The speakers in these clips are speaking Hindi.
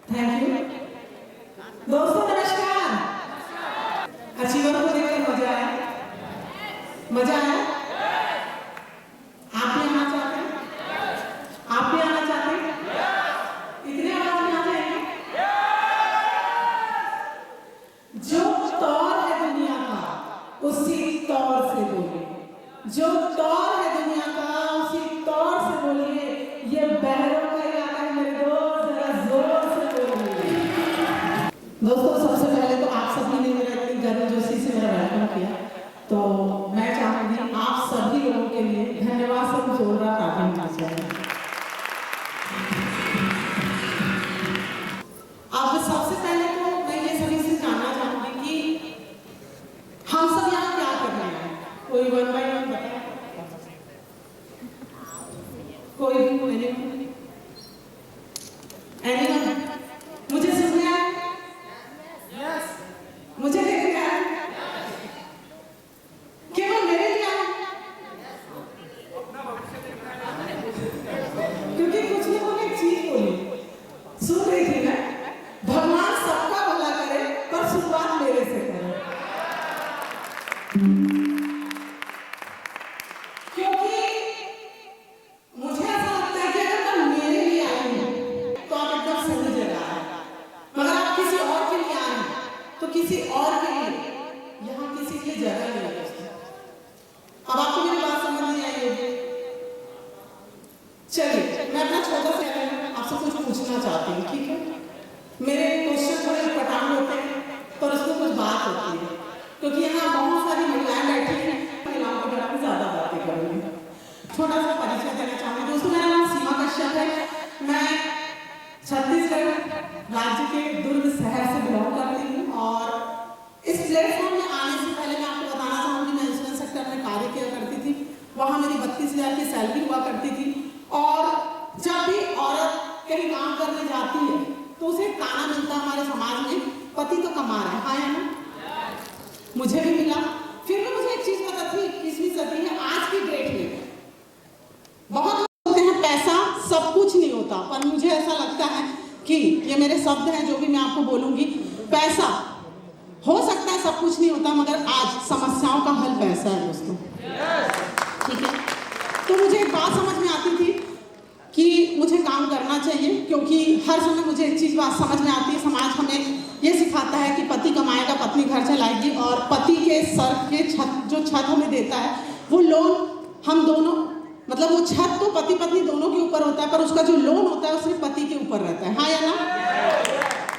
Thank you. दोस्तों नमस्कार। अचीवर को देखकर मजा आया? मजा आया? आप भी आना चाहते हैं? आप भी आना चाहते हैं? इतने आवाज में आ जाएंगे? जो तौर है दुनिया का उसी तौर से बोलिए। जो तौर है दुनिया का उसी तौर से बोलिए। ये बहरों का इलाका है मेरे दोस्त, जरा जोर से बोलिए। दोस्तों सबसे पहले तो आप सभी ने मेरा इतनी गर्मजोशी से मेरा वेलकम किया, तो मैं चाहूंगी आप सभी लोगों के लिए धन्यवाद से जोरदार ताली होना चाहिए। अब सबसे पहले तो मैं ये सभी से जानना चाहूंगी कि हम सब यहाँ क्या कर रहे हैं? कोई वन बाय वन बताए? कोई भी एनीवन मुझे सुनने आए? यस। मुझे देखने आए? केवल मेरे लिए आए? क्योंकि कुछ लोगों ने एक चीज बोली, सुन रही थी मैं, भगवान सबका भला करे पर शुरुआत मेरे से करे। क्योंकि मुझे ऐसा लगता है कि अगर तुम मेरे लिए आए हो तो आप एकदम सही जगह आए, मगर आप किसी और के लिए आए तो किसी और के लिए यहाँ किसी की जगह नहीं है। अब आपको मेरी बात समझ नहीं आई होगी। चलिए मैं अपना छोटा सा आपसे कुछ पूछना चाहती हूँ, ठीक है? मेरे क्वेश्चन थोड़े पटान होते हैं पर उसमें कुछ बात होती है, क्योंकि यहाँ बहुत सारी महिलाएं बैठी हैं, महिलाओं के बारे में ज्यादा बातें करूंगी। छोटा सा परिचय देना चाहूंगी। दोस्तों मेरा नाम सीमा कश्यप है। मैं छत्तीसगढ़ राज्य के दुर्ग शहर से बिलोंग करती हूँ और इस प्लेटफॉर्म में आने से पहले मैं आपको बताना चाहूंगी मैं इंश्योरेंस सेक्टर में कार्य किया करती थी। वहाँ मेरी 32,000 की सैलरी हुआ करती थी और जब भी औरत कहीं काम करने जाती है तो उसे ताना मिलता है हमारे समाज में, पति तो कमा रहा है। हाँ या ना? मुझे भी मिला। फिर भी मुझे एक चीज पता थी, 21वीं सदी है, आज की डेट में बहुत लोग बोलते हैं पैसा सब कुछ नहीं होता, पर मुझे ऐसा लगता है कि ये मेरे शब्द हैं जो भी मैं आपको बोलूंगी, पैसा हो सकता है सब कुछ नहीं होता, मगर आज समस्याओं का हल पैसा है दोस्तों, ठीक है? तो मुझे एक बात समझ में आती थी कि मुझे काम करना चाहिए, क्योंकि हर समय मुझे एक चीज बात समझ में आती है, समाज हमें ये सिखाता है कि पति कमाएगा, पत्नी घर चलाएगी और पति के सर के जो छत हमें देता है वो लोन हम दोनों, मतलब वो छत तो पति पत्नी दोनों के ऊपर होता है पर उसका जो लोन होता है वो सिर्फ पति के ऊपर रहता है। हाँ या ना?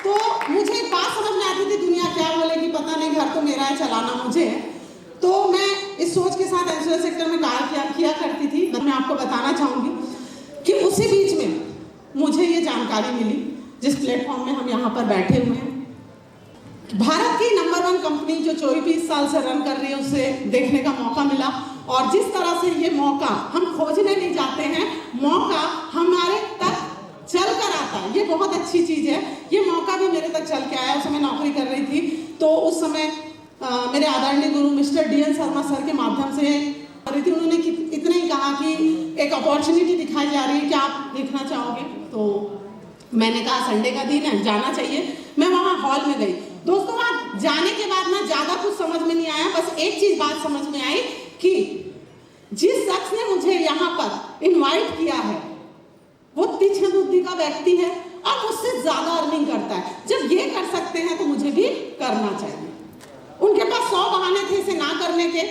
तो मुझे एक बात समझ में आती थी, दुनिया क्या बोलेगी पता नहीं, घर तो मेरा है, चलाना मुझे है। तो मैं इस सोच के साथ इंश्योरेंस सेक्टर में कार्य किया करती थी। मैं आपको बताना चाहूंगी कि उसी बीच में मुझे ये जानकारी मिली जिस प्लेटफॉर्म में हम यहाँ पर बैठे हुए हैं, भारत की नंबर 1 कंपनी जो 24 साल से रन कर रही है उसे देखने का मौका मिला और जिस तरह से ये मौका हम खोजने नहीं जाते हैं, मौका हमारे तक चल कर आता है, ये बहुत अच्छी चीज है। ये मौका भी मेरे तक चल के आया। उस समय नौकरी कर रही थी तो उस समय मेरे आदरणीय गुरु मिस्टर DN शर्मा सर के माध्यम से रही थी। उन्होंने इतना ही कहा कि एक अपॉर्चुनिटी दिखाई जा रही है, क्या आप देखना चाहोगे? तो मैंने कहा संडे का दिन है, जाना चाहिए। मैं वहाँ हॉल में गई। दोस्तों वहाँ जाने के बाद ना ज्यादा कुछ समझ में नहीं आया, बस एक चीज बात समझ में आई कि जिस शख्स ने मुझे यहाँ पर इनवाइट किया है वो तीक्ष्ण बुद्धि का व्यक्ति है और मुझसे ज्यादा अर्निंग करता है। जब ये कर सकते हैं तो मुझे भी करना चाहिए। उनके पास 100 बहाने थे इसे ना करने के,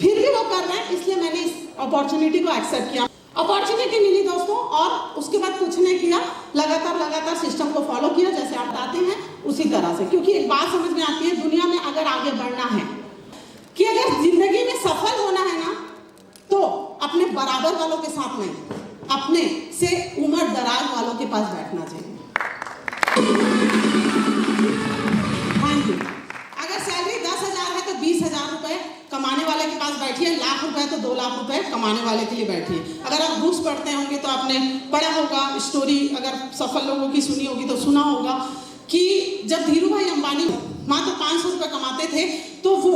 फिर भी वो कर रहे हैं, इसलिए मैंने इस अपॉर्चुनिटी को एक्सेप्ट किया। अपॉर्चुनिटी मिली दोस्तों और उसके बाद कुछ नहीं किया, लगातार सिस्टम को फॉलो किया, जैसे आप बताते हैं उसी तरह से। क्योंकि एक बात समझ में आती है, दुनिया में अगर आगे बढ़ना है, कि अगर जिंदगी में सफल होना है ना, तो अपने बराबर वालों के साथ नहीं, अपने से उम्र दराज वालों के पास बैठना चाहिए। Thank you. अगर सैलरी 10,000 है तो 20,000 रुपए कमाने वाले के पास बैठिए, लाख रुपए तो 2 लाख रुपए कमाने वाले के लिए बैठिए। अगर आप बुक्स पढ़ते होंगे तो आपने पढ़ा होगा, स्टोरी अगर सफल लोगों की सुनी होगी तो सुना होगा कि जब धीरू भाई अंबानी मात्र 500 रुपए कमाते थे तो वो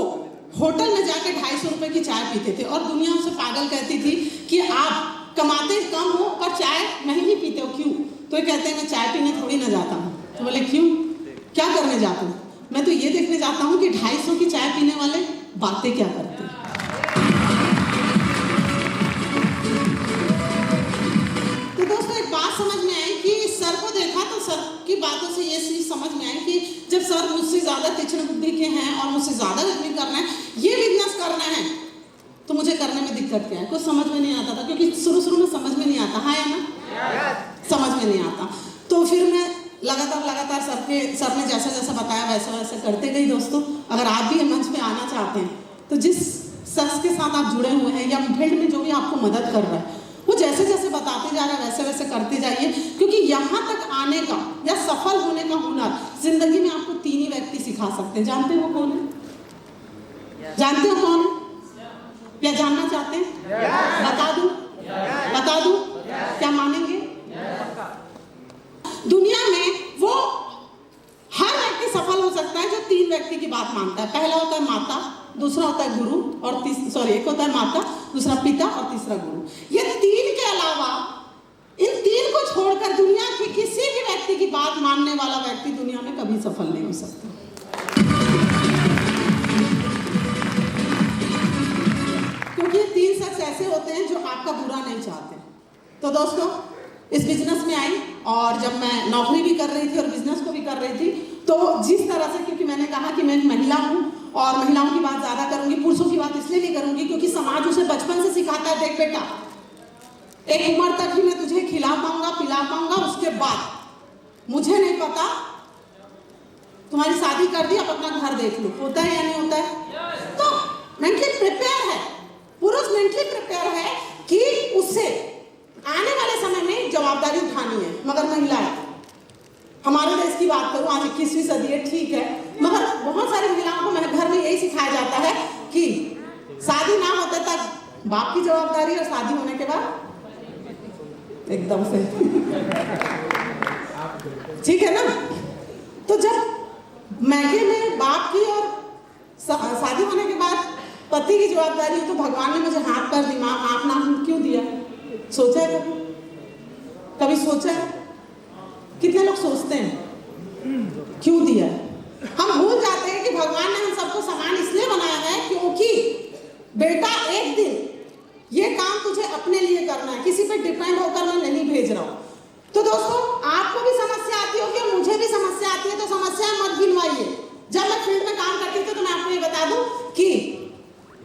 होटल में जाके 250 रुपए की चाय पीते थे और दुनिया उसे पागल कहती थी कि आप कमाते कम हो पर चाय महंगी पीते हो, क्यों? तो ये कहते हैं मैं चाय पीने थोड़ी ना जाता हूँ। तो बोले क्यों, क्या करने जाता हूँ? मैं तो ये देखने जाता हूँ कि 250 की चाय पीने वाले बातें क्या करते हैं। तो दोस्तों एक बात समझ में आई कि सर को देखा तो सर की बातों से ये चीज समझ में आई कि जब सर मुझसे ज्यादा तीक्ष्ण बुद्धि के हैं और मुझसे ज्यादा बिजनेस करना है, ये बिजनेस करना है, तो मुझे करने में दिक्कत क्या है? कुछ समझ में नहीं आता था, क्योंकि शुरू में समझ में नहीं आता। हाँ या ना? समझ में नहीं आता। तो फिर मैं लगातार सर ने जैसा जैसा बताया वैसा करते गई। दोस्तों अगर आप भी मंच पे आना चाहते हैं तो जिस शख्स के साथ आप जुड़े हुए हैं या फील्ड में जो भी आपको मदद कर रहा है, वो जैसे जैसे बताते जा रहा है वैसे करते जाइए, क्योंकि यहाँ तक आने का या सफल होने का हुनर जिंदगी में आपको 3 ही व्यक्ति सिखा सकते हैं। जानते हो कौन है? जानते हो कौन है या जानना चाहते हैं? बता दूं? क्या मानेंगे? दुनिया में वो हर व्यक्ति सफल हो सकता है जो 3 व्यक्ति की बात मानता है। पहला होता है माता, दूसरा होता है गुरु और एक होता है माता, दूसरा पिता और तीसरा गुरु। ये 3 के अलावा इन 3 को छोड़कर दुनिया के किसी भी व्यक्ति की बात मानने वाला व्यक्ति दुनिया में कभी सफल नहीं हो सकता। क्योंकि ये 3 शख्स ऐसे होते हैं जो आपका बुरा नहीं चाहते। तो दोस्तों इस बिजनेस में आई, और जब मैं नौकरी भी कर रही थी और बिजनेस को भी कर रही थी, तो जिस तरह से, क्योंकि मैंने कहा कि मैं एक महिला हूँ और महिलाओं की बात ज्यादा करूंगी, पुरुषों की बात इसलिए नहीं करूंगी क्योंकि समाज उसे बचपन से सिखाता है, देख बेटा एक उम्र तक ही मैं तुझे खिला पाऊंगा पिला पाऊंगा, उसके बाद मुझे नहीं पता, तुम्हारी शादी कर दी, अब अपना घर देख लो। होता है या नहीं होता है? तो मेंटली प्रिपेयर है पुरुष, मेंटली प्रिपेयर है कि उससे आने वाले समय में जवाबदारी उठानी है। मगर महिलाएं, हमारे देश की बात करूं, आज 21वीं सदी है, ठीक है, मगर बहुत सारी महिलाओं को घर में यही सिखाया जाता है कि शादी ना होते तक बाप की जवाबदारी और शादी होने के बाद एकदम से ठीक है ना। तो जब महंगे में बाप की और शादी होने के बाद पति की जवाबदारी, तो भगवान ने मुझे हाथ पर दिमाग आंख नाक क्यों दिया? सोचा है कभी सोचा है? कितने लोग सोचते हैं क्यों दिया? हम भूल जाते हैं कि भगवान ने हम सबको समान इसलिए बनाया है क्योंकि बेटा एक दिन ये काम तुझे अपने लिए करना है, किसी पे डिपेंड होकर मैं नहीं भेज रहा हूं। तो दोस्तों आपको भी समस्या आती होगी और मुझे भी समस्या आती है, तो समस्या मत गिनवाइए। जब मैं फील्ड में काम करती थी तो मैं आपको ये बता दूं कि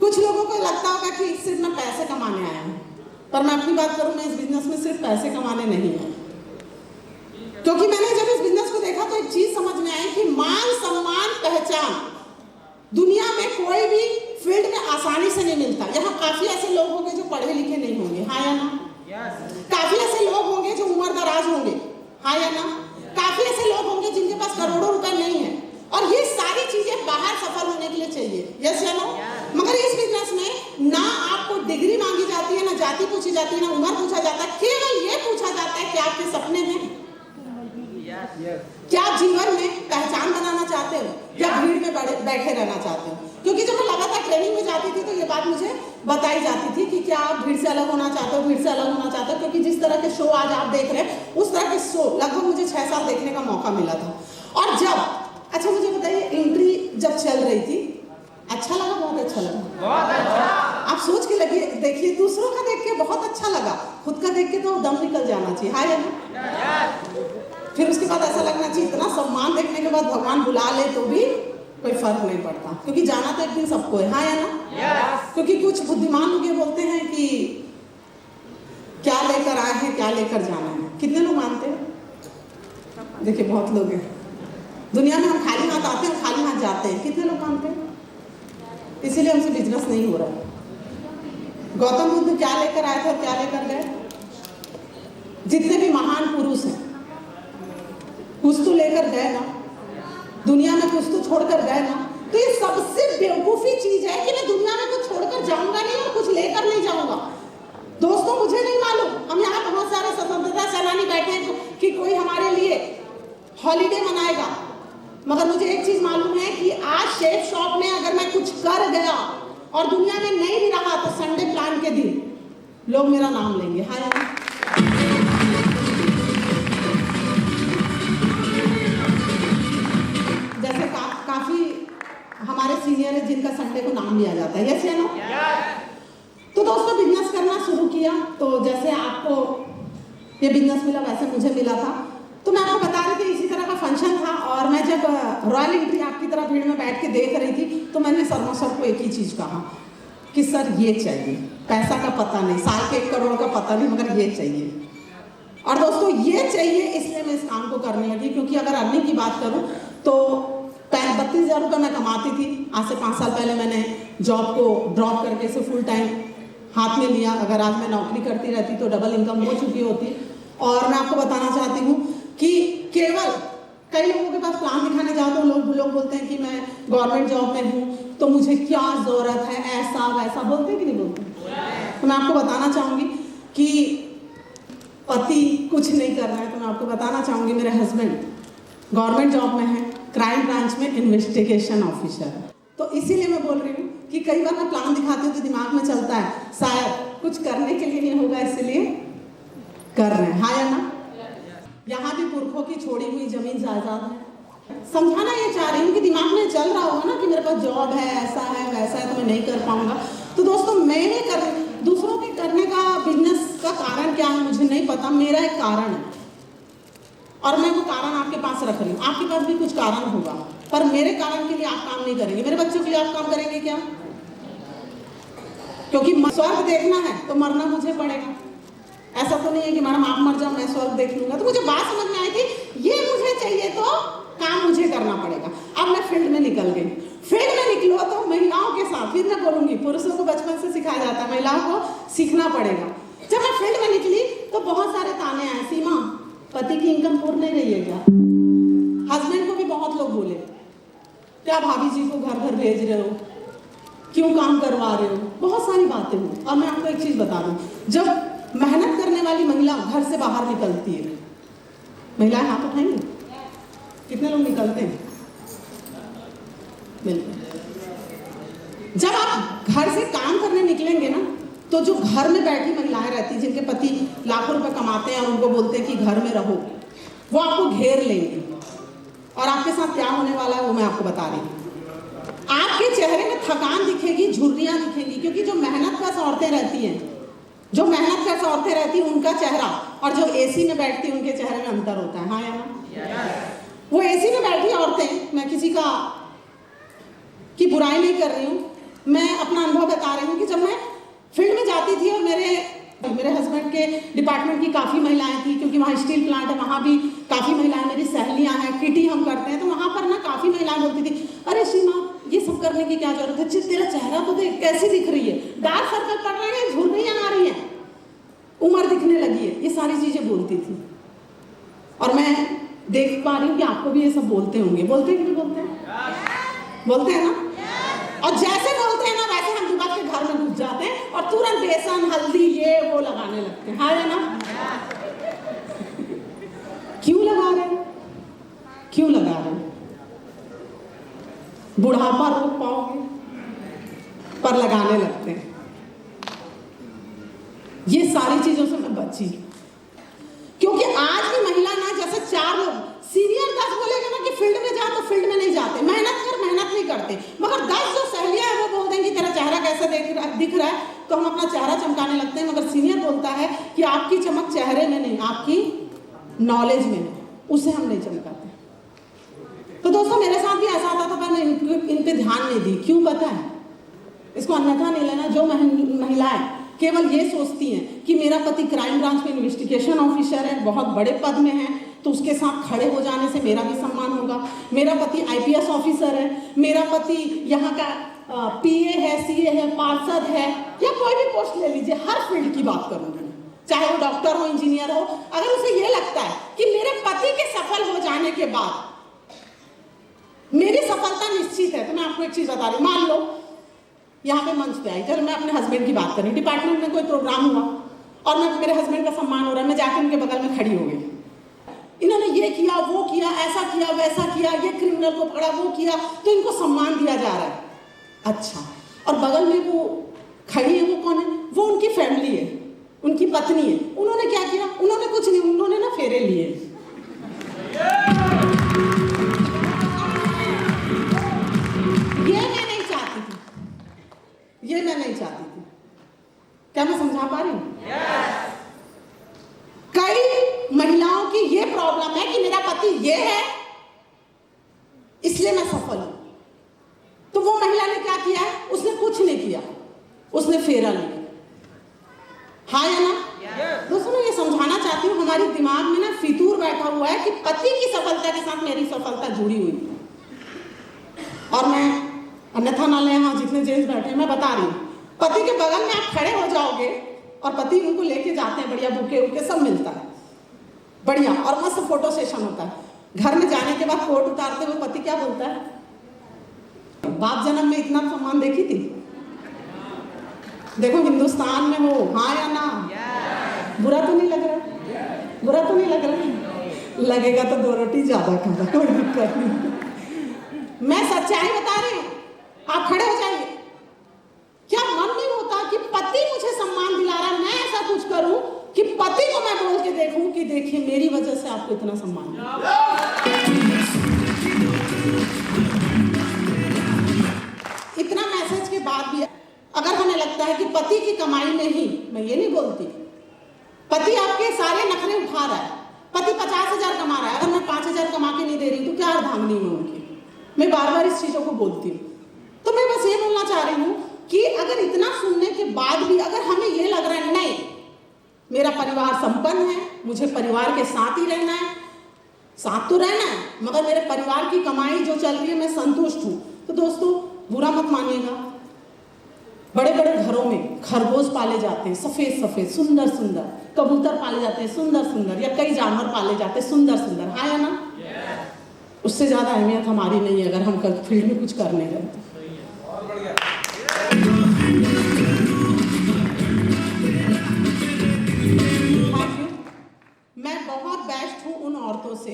कुछ लोगों को लगता होगा कि सिर्फ मैं पैसे कमाने आया हूं, पर मैं अपनी बात करूं, मैं इस बिजनेस में सिर्फ पैसे कमाने नहीं है। क्योंकि मैंने जब इस बिजनेस को देखा तो एक चीज समझ में आई कि मान सम्मान पहचान दुनिया में कोई भी फील्ड में आसानी से नहीं मिलता। यहाँ काफी ऐसे लोग होंगे जो पढ़े लिखे नहीं होंगे, हाँ या ना? काफी ऐसे लोग होंगे जो उम्र दराज होंगे, हाँ या ना? काफी ऐसे लोग होंगे जिनके पास करोड़ों रुपए नहीं है, और ये सारी चीजें बाहर सफल होने के लिए चाहिए, यस या नो? मगर इस बिजनेस में ना आपको डिग्री मांगी जाती है, ना जाति पूछी जाती है, ना उम्र पूछा जाता है, केवल ये पूछा जाता है कि आपके सपने हैं, क्या आप जीवन में पहचान बनाना चाहते हो या भीड़ में बैठे रहना चाहते हो? क्योंकि जब मैं लगातार ट्रेनिंग में जाती थी तो ये बात मुझे बताई जाती थी कि क्या आप भीड़ से अलग होना चाहते हो, भीड़ से अलग होना चाहते हो, क्योंकि जिस तरह के शो आज आप देख रहे हैं उस तरह के शो लगभग मुझे 6 साल देखने का मौका मिला था। और जब, अच्छा मुझे बताइए, एंट्री जब चल रही थी अच्छा लगा? बहुत अच्छा लगा? बहुत अच्छा। आप सोच के लगे देखिए, दूसरों का देख के बहुत अच्छा लगा, खुद का देख के तो दम निकल जाना चाहिए, हाँ या ना? फिर उसके बाद ऐसा लगना चाहिए इतना सम्मान देखने के बाद भगवान बुला ले तो भी कोई फर्क नहीं पड़ता, क्योंकि जाना तो एक दिन सबको है, हाँ या ना? क्योंकि कुछ बुद्धिमान लोग ये बोलते हैं कि क्या लेकर आए हैं, क्या लेकर जाना है। कितने लोग मानते हैं? देखिए बहुत लोग हैं दुनिया में, हम खाली हाथ आते हैं, खाली हाथ जाते हैं। कितने लोग मानते हैं? इसीलिए हमसे बिजनेस नहीं हो रहा। गौतम बुद्ध क्या लेकर आए थे और क्या लेकर गए? जितने भी महान पुरुष हैं कुछ तो लेकर गए ना, दुनिया में कुछ तो छोड़कर गए ना। तो ये सबसे बेवकूफी चीज है कि मैं दुनिया में कुछ छोड़कर जाऊंगा नहीं और कुछ लेकर नहीं जाऊंगा। दोस्तों मुझे नहीं मालूम, हम यहाँ बहुत सारे स्वतंत्रता सेनानी बैठे हैं कि कोई हमारे लिए हॉलीडे मनाएगा, मगर मुझे एक चीज मालूम है कि आज शेफ शॉप में अगर मैं कुछ कर गया और दुनिया में नहीं भी रहा तो संडे प्लान के दिन लोग मेरा नाम लेंगे, हाँ या नहीं? जाता है। यस या नो? तो दोस्तों बिजनेस करना शुरू किया, तो जैसे आपको ये बिजनेस मिला वैसे मुझे मिला था। तो मैं आपको बता रही थी इसी तरह का फंक्शन था, और मैं जब रॉयल एंट्री आपकी तरह भीड़ में बैठ के देख रही थी तो मैंने शर्मा सर को एक ही चीज़ कहा कि सर ये चाहिए, पैसा का पता नहीं, साल के 1 करोड़ का पता नहीं, मगर ये चाहिए। और दोस्तों ये चाहिए इसलिए मैं इस काम को करने लगी, क्योंकि अगर अर्निंग की बात करूं तो 32,000 रुपये मैं कमाती थी। आज से 5 साल पहले मैंने जॉब को ड्रॉप करके इसे फुल टाइम हाथ में लिया। अगर आज मैं नौकरी करती रहती तो डबल इनकम हो चुकी होती। और मैं आपको बताना चाहती हूँ कि केवल कई लोगों के पास प्लान दिखाने जाओ तो लोग बोलते हैं कि मैं गवर्नमेंट जॉब में हूँ तो मुझे क्या ज़रूरत है, ऐसा वैसा बोलते कि नहीं बोलते। तो मैं आपको बताना चाहूँगी कि पति कुछ नहीं कर रहा है, तो मैं आपको बताना चाहूँगी मेरे हस्बैंड गवर्नमेंट जॉब में है, क्राइम ब्रांच में इन्वेस्टिगेशन ऑफिसर है। तो इसीलिए मैं बोल रही हूँ कि कई बार मैं प्लान दिखाती हूँ तो दिमाग में चलता है शायद कुछ करने के लिए नहीं होगा, इसलिए कर रहे हैं। हाँ या ना? यहाँ भी पुरखों की छोड़ी हुई जमीन जायदाद है। समझाना ये चाह रही हूँ कि दिमाग में चल रहा होगा ना कि मेरे पास जॉब है, ऐसा है वैसा है, तो मैं नहीं कर पाऊंगा। तो दोस्तों मैंने कर दूसरों के करने का बिजनेस का कारण क्या है मुझे नहीं पता, मेरा एक कारण है और मैं वो कारण आपके पास रख रही हूँ। आपके पास भी कुछ कारण होगा, पर मेरे कारण के लिए आप काम नहीं करेंगे, मेरे बच्चों के लिए आप काम करेंगे क्या? क्योंकि स्वर्ग देखना है तो मरना मुझे पड़ेगा। ऐसा तो नहीं है कि मैडम आप मर जाओ मैं स्वर्ग देख लूंगा। तो मुझे बात समझ में आई थी, ये मुझे चाहिए तो काम मुझे करना पड़ेगा। अब मैं फील्ड में निकल गई। फील्ड में निकलो तो महिलाओं के साथ, फिर मैं बोलूंगी पुरुषों को बचपन से सिखाया जाता है, महिलाओं को सीखना पड़ेगा। जब मैं फील्ड में निकली तो बहुत सारे ताने आए, सीमा पति की इनकम पूर्ण नहीं रही है क्या? हस्बैंड को भी बहुत लोग बोले, क्या भाभी जी को घर घर भेज रहे हो, क्यों काम करवा रहे हो, बहुत सारी बातें हुई। और मैं आपको एक चीज बता दूं, जब मेहनत करने वाली महिला घर से बाहर निकलती है, महिलाएं हाथ उठाएंगे, कितने लोग निकलते हैं? बिल्कुल। जब आप घर से काम करने निकलेंगे ना तो जो घर में बैठी महिलाएं रहती हैं जिनके पति लाखों रुपए कमाते हैं और उनको बोलते हैं कि घर में रहो, वो आपको घेर लेंगे। और आपके साथ क्या होने वाला है वो मैं आपको बता रही हूँ। आपके चेहरे में थकान दिखेगी, झुर्रियां दिखेंगी, क्योंकि जो मेहनत कश औरतें रहती हैं, जो मेहनत कश औरतें रहती हैं उनका चेहरा और जो एसी में बैठती है उनके चेहरे में अंतर होता है। हाँ या ना? वो एसी में बैठी औरतें, मैं किसी का की बुराई नहीं कर रही हूँ, मैं अपना अनुभव बता रही हूँ कि जब मैं फील्ड में जाती थी और मेरे हस्बैंड के डिपार्टमेंट की काफ़ी महिलाएं थी, क्योंकि वहाँ स्टील प्लांट है, वहाँ भी काफ़ी महिलाएं, मेरी सहेलियाँ हैं, किटी हम करते हैं, तो वहाँ पर ना काफ़ी महिलाएं बोलती थी, अरे सीमा ये सब करने की क्या जरूरत है, तेरा चेहरा तो देख कैसी दिख रही है, डार्क सर्कल पड़ रहे हैं, झुर्रियाँ आ रही हैं, उम्र दिखने लगी है, ये सारी चीज़ें बोलती थी। और मैं देख पा रही हूँ कि आपको भी ये सब बोलते होंगे, बोलते हैं कि नहीं बोलते हैं? बोलते हैं ना? और जैसे बोलते हैं ना वैसे हम दुकान के घर में घुस जाते हैं और तुरंत बेसन हल्दी ये वो लगाने लगते हैं। हाँ या ना? क्यों लगा रहे हैं? क्यों लगा रहे हैं? बुढ़ापा रोक पाओगे पर लगाने लगते हैं। ये सारी चीजों से मैं बची, क्योंकि आज की महिला ना, जैसे 4 लोग सीनियर 10 बोलेगा ना कि फील्ड में जा तो फील्ड में नहीं जाते, मेहनत कर मेहनत नहीं करते, मगर 10 जो सहेलियां हैं वो बोल देंगी तेरा चेहरा कैसा दिख रहा है, तो हम अपना चेहरा चमकाने लगते हैं। मगर सीनियर बोलता है कि आपकी चमक चेहरे में नहीं, आपकी नॉलेज में है, उसे हम नहीं चमकाते। तो दोस्तों मेरे साथ भी ऐसा होता था, पर मैं इन पे ध्यान नहीं दी। क्यों पता है? इसको अन्यथा नहीं लेना। जो महिलाएं केवल ये सोचती हैं कि मेरा पति क्राइम ब्रांच में इन्वेस्टिगेशन ऑफिसर है, बहुत बड़े पद में है, तो उसके साथ खड़े हो जाने से मेरा भी सम्मान होगा, मेरा पति आईपीएस ऑफिसर है, मेरा पति यहाँ का पीए है, सीए है, पार्षद है, या कोई भी पोस्ट ले लीजिए, हर फील्ड की बात करूंगी, चाहे वो डॉक्टर हो, इंजीनियर हो, अगर उसे ये लगता है कि मेरे पति के सफल हो जाने के बाद मेरी सफलता निश्चित है, तो मैं आपको एक चीज बता रही, मान लो यहाँ पे मंच पे आई, चलो मैं अपने हस्बैंड की बात करी, डिपार्टमेंट में कोई प्रोग्राम हुआ और मैं मेरे हस्बैंड का सम्मान हो रहा है, मैं जाके उनके बगल में खड़ी हो गई, इन्होंने ये किया वो किया, ऐसा किया वैसा किया, ये क्रिमिनल को पकड़ा वो किया, तो इनको सम्मान दिया जा रहा है। अच्छा, और बगल में वो खड़ी है, वो कौन है? वो उनकी फैमिली है, उनकी पत्नी है। उन्होंने क्या किया? उन्होंने कुछ नहीं, उन्होंने ना फेरे लिए। ये मैं नहीं चाहती थी, की सफलता के साथ मेरी सफलता जुड़ी हुई। और मैं अन्यथा ना ले, यहाँ जितने जेंट्स बैठे हैं मैं बता रही हूँ, पति के बगल में आप खड़े हो जाओगे और पति उनको लेके जाते हैं, बढ़िया बुके उके सब मिलता है, बढ़िया, और मस्त फोटो सेशन होता है। घर में जाने के बाद कोट उतारते हुए पति क्या बोलता है, बाप जन्म में इतना सम्मान देखी थी? देखो हिंदुस्तान में हो, हाँ या ना? बुरा तो नहीं लग रहा? बुरा तो नहीं लग रहा? लगेगा तो 2 रोटी ज्यादा खाना, कोई दिक्कत नहीं। मैं सच्चाई बता रही हूँ, आप खड़े हो जाइए। क्या मन नहीं होता कि पति मुझे सम्मान दिला रहा है, मैं ऐसा कुछ करूं कि पति को मैं बोल के देखूं कि देखिए मेरी वजह से आपको इतना सम्मान मिला। इतना मैसेज के बाद भी अगर हमें लगता है कि पति की कमाई में ही, मैं ये नहीं बोलती पति आपके सारे नखरे उठा रहा है, पति 50,000 कमा रहा है, अगर मैं 5,000 कमा के नहीं दे रही तो क्या अर्धांगिनी हूं उनकी? मैं बार बार इस चीजों को बोलती हूँ। तो मैं बस ये बोलना चाह रही हूँ कि अगर इतना सुनने के बाद भी अगर हमें ये लग रहा है नहीं मेरा परिवार संपन्न है, मुझे परिवार के साथ ही रहना है, साथ तो रहना है, मगर मेरे परिवार की कमाई जो चल रही है मैं संतुष्ट हूँ, तो दोस्तों बुरा मत मानिएगा, बड़े बड़े घरों में खरगोश पाले जाते हैं, सफेद सफेद सुंदर सुंदर, कबूतर पाले जाते हैं सुंदर सुंदर, या कई जानवर पाले जाते हैं सुंदर सुंदर, हाँ या ना? उससे ज्यादा अहमियत हमारी नहीं है अगर हम कल फील्ड में कुछ करने गए तो। मैं बहुत बेस्ट हूँ उन औरतों से,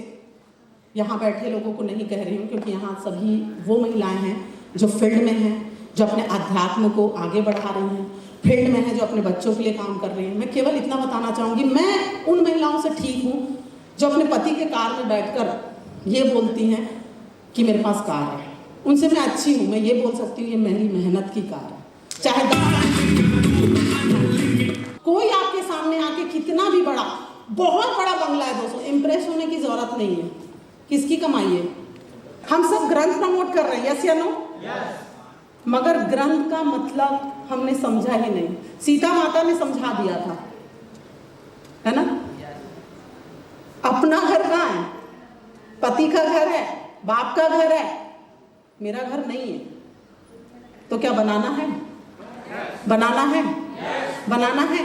यहाँ बैठे लोगों को नहीं कह रही हूँ क्योंकि यहाँ सभी वो महिलाएं हैं जो फील्ड में हैं, जो अपने अध्यात्म को आगे बढ़ा रही हैं, फील्ड में हैं जो अपने बच्चों के लिए काम कर रही हैं। मैं केवल इतना बताना चाहूँगी, मैं उन महिलाओं से ठीक हूँ जो अपने पति के कार में बैठकर ये बोलती हैं कि मेरे पास कार है, उनसे मैं अच्छी हूँ, मैं ये बोल सकती हूँ ये मेरी मेहनत की कार है। चाहे कोई आपके सामने आके कितना भी बड़ा, बहुत बड़ा बंगला है दोस्तों, इंप्रेस होने की जरूरत नहीं है, किसकी कमाई है? हम सब ग्रंथ प्रमोट कर रहे हैं, यस या नो? मगर ग्रंथ का मतलब हमने समझा ही नहीं। सीता माता ने समझा दिया था, है ना? अपना घर कहाँ है? पति का घर है, बाप का घर है, मेरा घर नहीं है। तो क्या बनाना है? बनाना है? बनाना है?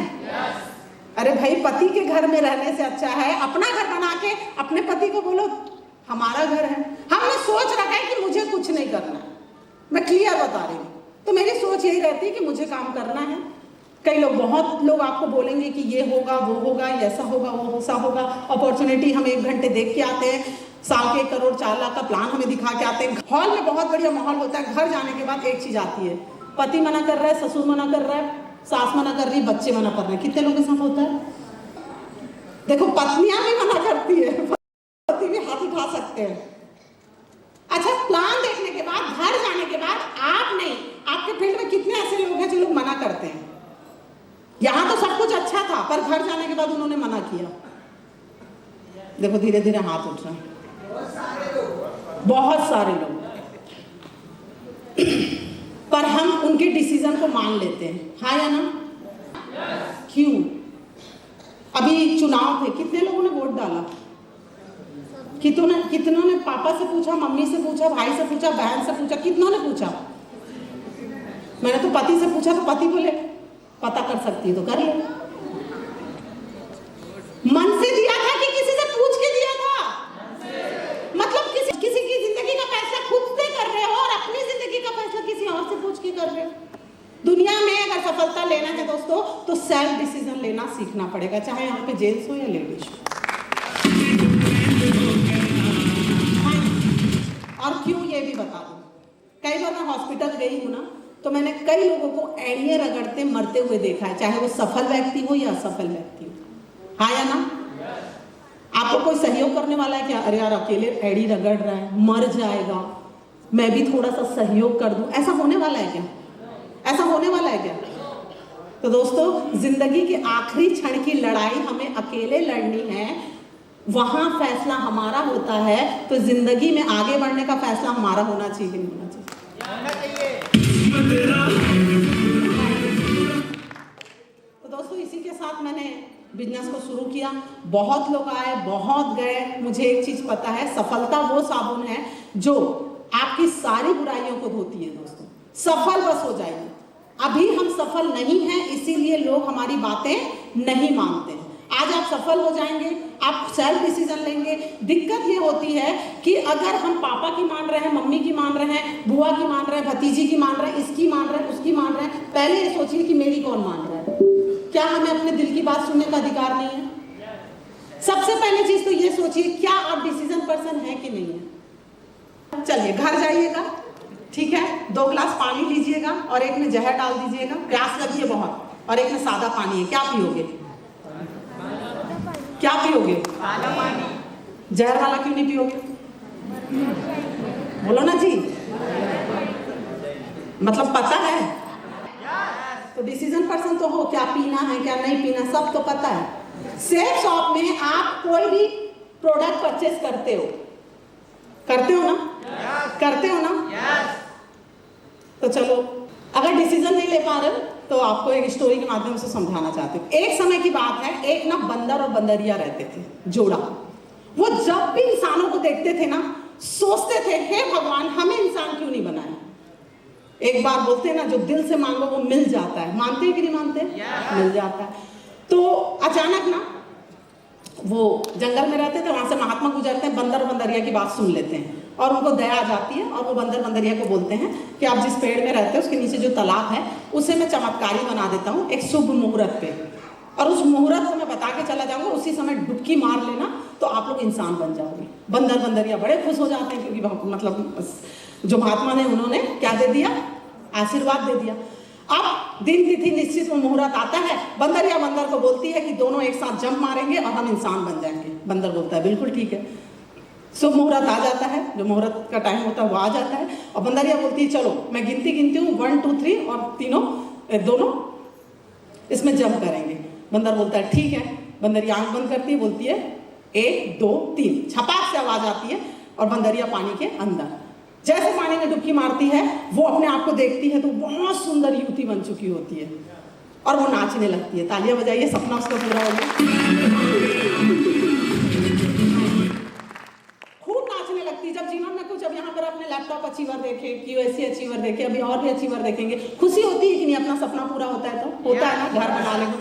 अरे भाई, पति के घर में रहने से अच्छा है अपना घर बना के अपने पति को बोलो हमारा घर है। हमने सोच रखा है कि मुझे कुछ नहीं करना, मैं क्लियर बता रही हूँ। तो मेरी सोच यही रहती है कि मुझे काम करना है। कई लोग, बहुत लोग आपको बोलेंगे कि ये होगा वो होगा, ऐसा होगा वो ऐसा होगा, अपॉर्चुनिटी हम 1 घंटे देख के आते हैं, साल के 1 करोड़ 4 लाख का प्लान हमें दिखा के आते हैं, हॉल में बहुत बढ़िया माहौल होता है, घर जाने के बाद एक चीज आती है, पति मना कर रहा है, ससुर मना कर रहा है, सास मना कर रही है, बच्चे मना कर रहे हैं। कितने लोगों के साथ होता है? देखो, पत्नियां भी मना करती है, पति भी हाथ उठा सकते हैं। अच्छा, प्लान देखने के बाद, घर जाने के बाद, आप नहीं, आपके फील्ड में कितने ऐसे लोग हैं जो लोग मना करते हैं? यहां तो सब कुछ अच्छा था, पर घर जाने के बाद उन्होंने मना किया। देखो धीरे धीरे हाथ उठ रहे हैं, बहुत सारे लोग। पर हम उनके डिसीजन को मान लेते हैं, हाँ या ना? क्यों? अभी चुनाव थे, कितने लोगों ने वोट डाला? कितनों ने पापा से पूछा, मम्मी से पूछा, भाई से पूछा, बहन से पूछा, कितनों ने पूछा? मैंने तो पति से पूछा तो पति बोले पता कर सकती है तो कर ले। मन से दिया था कि किसी से पूछ के दिया था? मतलब किसी की जिंदगी का फैसला खुद से कर रहे हो और अपनी जिंदगी का फैसला किसी और से पूछ के कर रहे हो। दुनिया में अगर सफलता लेना है दोस्तों तो सेल्फ डिसीजन लेना सीखना पड़ेगा, चाहे यहाँ पे जेंट्स हो या लेडीज हो। और क्यों, ये भी बता दूं, कई बार मैं हॉस्पिटल गई हूं ना, तो मैंने कई लोगों को एड़िए रगड़ते मरते हुए देखा है, चाहे वो सफल व्यक्ति हो या असफल व्यक्ति हो, हाँ या ना? आपको कोई सहयोग करने वाला है क्या? अरे यार, अकेले एड़ी रगड़ रहा है, मर जाएगा, मैं भी थोड़ा सा सहयोग कर दूं, ऐसा होने वाला है क्या? ऐसा होने वाला है क्या? तो दोस्तों, जिंदगी के आखिरी क्षण की लड़ाई हमें अकेले लड़नी है, वहां फैसला हमारा होता है। तो जिंदगी में आगे बढ़ने का फैसला हमारा होना चाहिए, नहीं होना चाहिए? तो दोस्तों, इसी के साथ मैंने बिजनेस को शुरू किया, बहुत लोग आए, बहुत गए। मुझे एक चीज पता है, सफलता वो साबुन है जो आपकी सारी बुराइयों को धोती है। दोस्तों, सफल बस हो जाइए। अभी हम सफल नहीं हैं, इसीलिए लोग हमारी बातें नहीं मानते हैं। आज आप सफल हो जाएंगे, आप सेल्फ डिसीजन लेंगे। दिक्कत ये होती है कि अगर हम पापा की मान रहे हैं, मम्मी की मान रहे हैं, बुआ की मान रहे हैं, भतीजी की मान रहे हैं, इसकी मान रहे हैं, उसकी मान रहे हैं, पहले ये सोचिए कि मेरी कौन मान रहा है। क्या हमें अपने दिल की बात सुनने का अधिकार नहीं है? सबसे पहली चीज तो ये सोचिए, क्या आप डिसीजन पर्सन है कि नहीं है। चलिए घर जाइएगा, ठीक है, 2 गिलास पानी लीजिएगा और एक में जहर डाल दीजिएगा। प्यास लगी है बहुत, और एक में सादा पानी है। क्या पियोगे? क्या पियोगे? सादा पानी। जहर वाला क्यों नहीं पियोगे? बोलो ना जी, मतलब पता है तो डिसीजन पर्सन तो हो, क्या पीना है क्या नहीं पीना सब तो पता है। सेफ शॉप में आप कोई भी प्रोडक्ट परचेस करते हो ना? करते हो ना? तो चलो, अगर डिसीजन नहीं ले पा रहे हो तो आपको एक स्टोरी के माध्यम से समझाना चाहते हो। एक समय की बात है, एक ना बंदर और बंदरिया रहते थे, जोड़ा। वो जब भी इंसानों को देखते थे ना, सोचते थे, हे भगवान, हमें इंसान क्यों नहीं बनाया। एक बार बोलते हैं ना, जो दिल से मांगो वो मिल जाता है। मानते हैं कि नहीं मानते? मिल जाता है। तो अचानक ना वो जंगल में रहते थे, वहां से महात्मा गुजरते हैं, बंदर बंदरिया की बात सुन लेते हैं और उनको दया आ जाती है। और वो बंदर बंदरिया को बोलते हैं कि आप जिस पेड़ में रहते हैं उसके नीचे जो तालाब है उसे मैं चमत्कारी बना देता हूँ एक शुभ मुहूर्त पे, और उस मुहूर्त को मैं बता के चला जाऊंगा, उसी समय डुबकी मार लेना तो आप लोग इंसान बन जाओगे। बंदर बंदरिया बड़े खुश हो जाते हैं, क्योंकि मतलब जो महात्मा ने उन्होंने क्या दे दिया? आशीर्वाद दे दिया। अब दिन तिथि निश्चित मुहूर्त आता है, बंदरिया बंदर को बोलती है कि दोनों एक साथ जंप मारेंगे और हम इंसान बन जाएंगे। बंदर बोलता है बिल्कुल ठीक है। शुभ मुहूर्त आ जाता है, जो मुहूर्त का टाइम होता है वो आ जाता है, और बंदरिया बोलती है चलो मैं गिनती हूँ 1 2 3 और दोनों इसमें जंप करेंगे। बंदर बोलता है ठीक है। बंदरिया आंख बंद करती है, बोलती है 1 2 3, छपाक से आवाज आती है और बंदरिया पानी के अंदर। जैसे पानी में डुबकी मारती है, वो अपने आप को देखती है तो बहुत सुंदर युवती बन चुकी होती है और वो नाचने लगती है। तालियां बजाइए, सपना उसका पूरा हो गया। खूब नाचने लगती है। जब जीवन में कुछ, अब यहाँ पर अपने लैपटॉप अचीवर देखे, QSC अचीवर देखे, अभी और भी अचीवर देखेंगे, खुशी होती है कि नहीं? अपना सपना पूरा होता है तो होता है ना, घर बना लेंगे।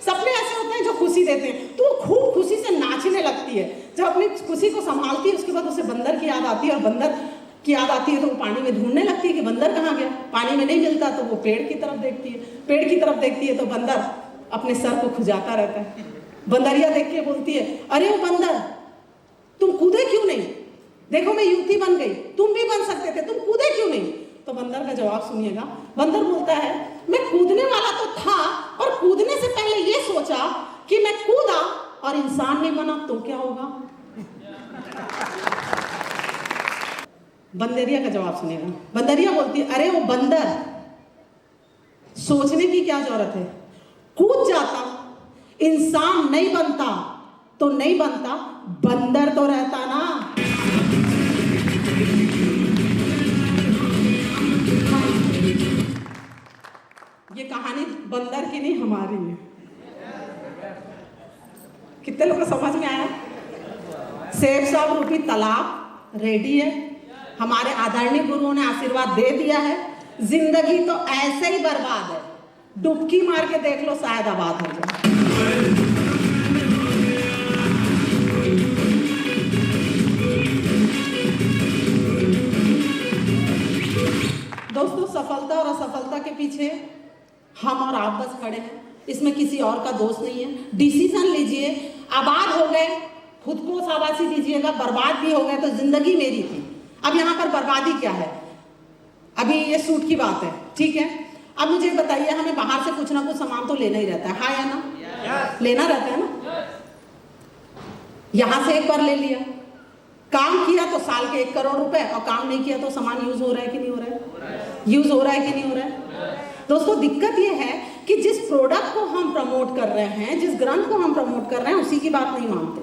सपने ऐसे होते हैं जो खुशी देते हैं, तो वो खूब खुशी से नाचने लगती है। जब अपनी खुशी को संभालती है, उसके बाद उसे बंदर की याद आती है, और बंदर की याद आती है तो वो पानी में ढूंढने लगती है कि बंदर कहाँ गया। पानी में नहीं मिलता तो वो पेड़ की तरफ देखती है। पेड़ की तरफ देखती है तो बंदर अपने सर को खुजाता रहता है। बंदरिया देख के बोलती है, अरे वो बंदर, तुम कूदे क्यों नहीं? देखो मैं युवती बन गई, तुम भी बन सकते थे, तुम कूदे क्यों नहीं? तो बंदर का जवाब सुनिएगा। बंदर बोलता है, मैं कूदने वाला तो था, और कूदने से पहले ये सोचा कि मैं कूदा और इंसान नहीं बना तो क्या होगा। बंदरिया का जवाब सुनिएगा। बंदरिया बोलती है, अरे वो बंदर, सोचने की क्या जरूरत है, कूद जाता, इंसान नहीं बनता तो नहीं बनता, बंदर तो रहता ना। ये कहानी बंदर की नहीं, हमारी है। कितने लोगों को समझ में आया? सेब साहब रूपी तालाब रेडी है। हमारे आदरणीय गुरुओं ने आशीर्वाद दे दिया है। जिंदगी तो ऐसे ही बर्बाद है, डुबकी मार के देख लो, शायद आबाद हो जाए। दोस्तों, सफलता और असफलता के पीछे हम और आप बस खड़े हैं, इसमें किसी और का दोष नहीं है। डिसीजन लीजिए। आबाद हो गए, खुद को शाबाशी दीजिएगा। बर्बाद भी हो गए तो जिंदगी मेरी थी। अब यहाँ पर बर्बादी क्या है? अभी ये सूट की बात है, ठीक है। अब मुझे बताइए, हमें बाहर से कुछ ना कुछ सामान तो लेना ही रहता है, हाँ या ना? लेना रहता है ना। यहां से एक बार ले लिया, काम किया तो साल के 1 करोड़ रुपए, और काम नहीं किया तो सामान यूज हो रहा है कि नहीं हो रहा है? यूज हो रहा है कि नहीं हो रहा है? दोस्तों, दिक्कत यह है कि जिस प्रोडक्ट को हम प्रमोट कर रहे हैं, जिस ग्रंथ को हम प्रमोट कर रहे हैं, उसी की बात नहीं मानते।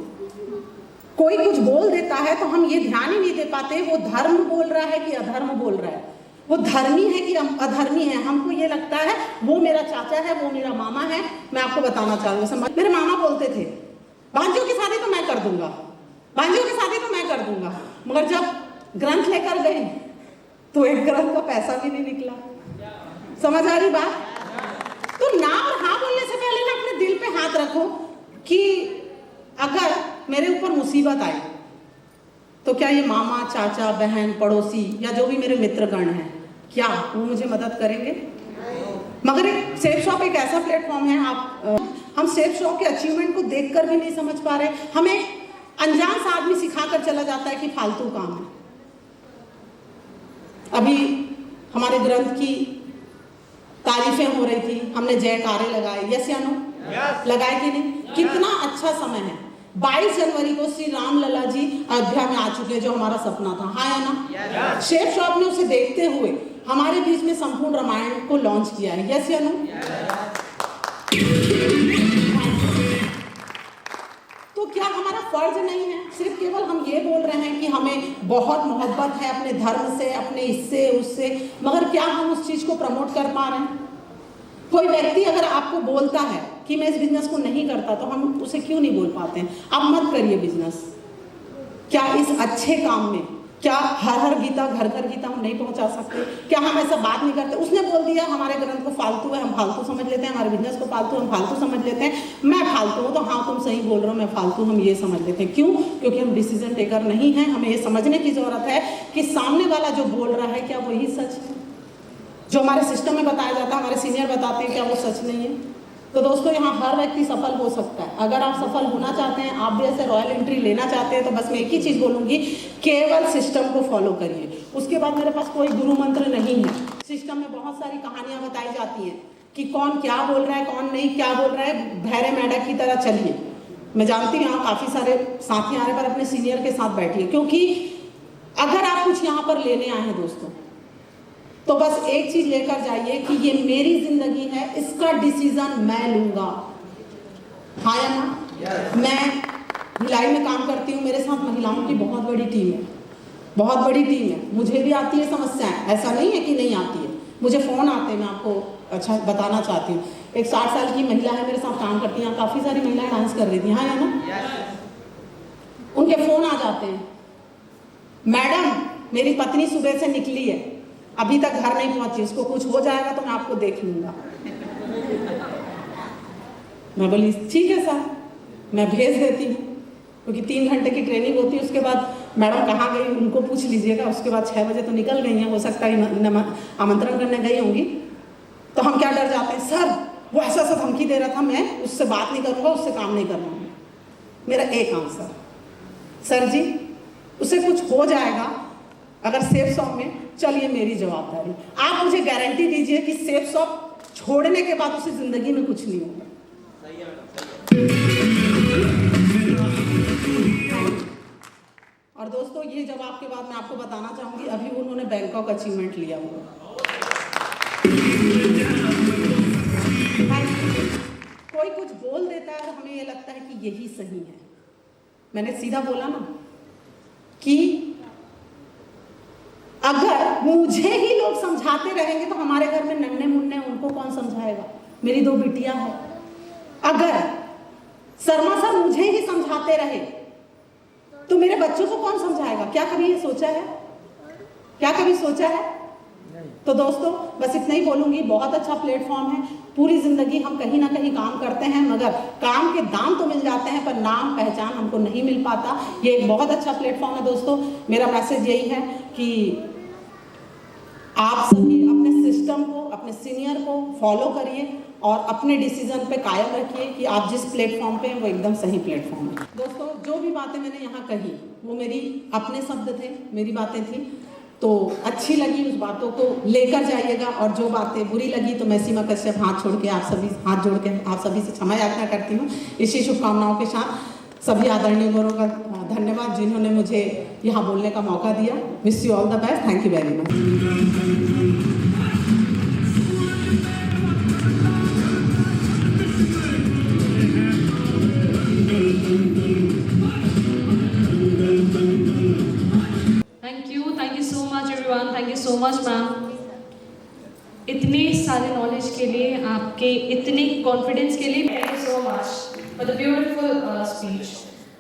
कोई कुछ बोल देता है तो हम ये ध्यान ही नहीं दे पाते वो धर्म बोल रहा है कि अधर्म बोल रहा है। वो धर्मी है कि अधर्मी है, हमको ये लगता है वो मेरा चाचा है, वो मेरा मामा है। मैं आपको बताना चाहूँगी, मेरे मामा बोलते थे भांजियों की शादी तो मैं कर दूंगा, भांजियों की शादी तो मैं कर दूंगा, मगर जब ग्रंथ लेकर गई तो एक ग्रंथ का पैसा भी नहीं निकला। समझ आ रही बात? तो ना और हाँ बोलने से पहले ना अपने दिल पे हाथ रखो कि अगर मेरे ऊपर मुसीबत आए तो क्या ये मामा, चाचा, बहन, पड़ोसी या जो भी मेरे मित्रगण हैं, क्या वो मुझे मदद करेंगे? मगर एक सेफ शॉप एक ऐसा प्लेटफॉर्म है, हम सेफ शॉप के अचीवमेंट को देखकर भी नहीं समझ पा रहे। हमें अनजान सा आदमी सिखाकर चला जाता है कि फालतू काम है। अभी हमारे ग्रंथ की तारीफें हो रही थी, हमने जयकारे लगाए, यस या नो? लगाए कि नहीं? कितना अच्छा समय है। 22 जनवरी को श्री राम लला जी अयोध्या में आ चुके हैं, जो हमारा सपना था, हाँ या ना? शेफ शॉप ने उसे देखते हुए हमारे बीच में संपूर्ण रामायण को लॉन्च किया है, यस या नो? तो क्या हमारा फर्ज नहीं है? सिर्फ केवल हम ये बोल रहे हैं कि हमें बहुत मोहब्बत है अपने धर्म से, अपने इससे उससे, मगर क्या हम उस चीज को प्रमोट कर पा रहे हैं? कोई व्यक्ति अगर आपको बोलता है कि मैं इस बिजनेस को नहीं करता, तो हम उसे क्यों नहीं बोल पाते हैं आप मत करिए बिजनेस? क्या इस अच्छे काम में, क्या हर गीता, घर घर गीता हम नहीं पहुंचा सकते? क्या हम ऐसा बात नहीं करते? उसने बोल दिया हमारे ग्रंथ को फालतू है, हम फालतू समझ लेते हैं, हमारे बिजनेस को फालतू हम फालतू समझ लेते हैं, मैं फालतू हूँ तो हाँ तुम सही बोल रहे हो, मैं फालतू, हम ये समझ लेते हैं। क्यों? क्योंकि हम डिसीजन टेकर नहीं हैं। हमें ये समझने की जरूरत है कि सामने वाला जो बोल रहा है क्या वही सच है? जो हमारे सिस्टम में बताया जाता है, हमारे सीनियर बताते हैं, क्या वो सच नहीं है? तो दोस्तों यहाँ हर व्यक्ति सफल हो सकता है। अगर आप सफल होना चाहते हैं, आप भी ऐसे रॉयल एंट्री लेना चाहते हैं, तो बस मैं एक ही चीज़ बोलूँगी, केवल सिस्टम को फॉलो करिए। उसके बाद मेरे पास कोई गुरु मंत्र नहीं है। सिस्टम में बहुत सारी कहानियाँ बताई जाती हैं कि कौन क्या बोल रहा है, कौन नहीं क्या बोल रहा है। भैरे मेढक की तरह चलिए। मैं जानती हूँ यहाँ काफ़ी सारे साथी आ रहे, पर अपने सीनियर के साथ बैठिए, क्योंकि अगर आप कुछ यहाँ पर लेने आए हैं दोस्तों, तो बस एक चीज लेकर जाइए कि ये मेरी जिंदगी है, इसका डिसीजन मैं लूंगा, हाँ या ना? मैं भिलाई में काम करती हूँ, मेरे साथ महिलाओं की बहुत बड़ी टीम है, बहुत बड़ी टीम है। मुझे भी आती है समस्याएं, ऐसा नहीं है कि नहीं आती है, मुझे फोन आते हैं। मैं आपको अच्छा बताना चाहती हूँ, एक 60 साल की महिला है, मेरे साथ काम करती हैं, काफी सारी महिलाएं डांस कर रही थी, हाँ या ना? उनके फोन आ जाते हैं, मैडम मेरी पत्नी सुबह से निकली है, अभी तक घर नहीं पहुंची, इसको कुछ हो जाएगा तो मैं आपको देख लूंगा। मैं बोली ठीक है सर, मैं भेज देती हूँ, क्योंकि 3 घंटे की ट्रेनिंग होती है। उसके बाद मैडम कहाँ गई उनको पूछ लीजिएगा। उसके बाद 6 बजे तो निकल गई हैं, हो सकता है आमंत्रण करने गई होंगी। तो हम क्या डर जाते हैं, सर वो ऐसा ऐसा धमकी दे रहा था, मैं उससे बात नहीं करूँगा, उससे काम नहीं करना। मेरा एक आंसर, सर जी उसे कुछ हो जाएगा अगर सेफ शॉप में, चलिए मेरी जवाबदारी। आप मुझे गारंटी दीजिए कि सेफ शॉप छोड़ने के बाद उसे जिंदगी में कुछ नहीं होगा। और दोस्तों ये जवाब के बाद मैं आपको बताना चाहूंगी, अभी उन्होंने बैंकॉक अचीवमेंट लिया हुआ। कोई कुछ बोल देता है और हमें ये लगता है कि यही सही है। मैंने सीधा बोला ना कि अगर मुझे ही लोग समझाते रहेंगे तो हमारे घर में नन्हे मुन्ने उनको कौन समझाएगा? मेरी 2 बिटियां हैं। अगर शर्मा सर मुझे ही समझाते रहे तो मेरे बच्चों को कौन समझाएगा? क्या कभी ये सोचा है? क्या कभी सोचा है? तो दोस्तों बस इतना ही बोलूंगी, बहुत अच्छा प्लेटफॉर्म है। पूरी जिंदगी हम कहीं ना कहीं काम करते हैं, मगर काम के दाम तो मिल जाते हैं, पर नाम पहचान हमको नहीं मिल पाता। ये एक बहुत अच्छा प्लेटफॉर्म है दोस्तों। मेरा मैसेज यही है कि आप सभी अपने सिस्टम को, अपने सीनियर को फॉलो करिए और अपने डिसीजन पे कायम रखिए कि आप जिस प्लेटफॉर्म पे हैं वो एकदम सही प्लेटफॉर्म है। दोस्तों जो भी बातें मैंने यहाँ कही वो मेरी अपने शब्द थे, मेरी बातें थी, तो अच्छी लगी उस बातों को लेकर जाइएगा, और जो बातें बुरी लगी तो मैं सीमा कश्यप हाथ जोड़ के आप सभी से क्षमा याचना करती हूँ। इसी शुभकामनाओं के साथ सभी आदरणीय गुरुओं का धन्यवाद जिन्होंने मुझे यहाँ बोलने का मौका दिया। Wish you all the best, thank you very much. Thank you so much everyone. Thank you so much ma'am. इतने सारे नॉलेज के लिए, आपके इतने कॉन्फिडेंस के लिए, thank you so much for the beautiful speech.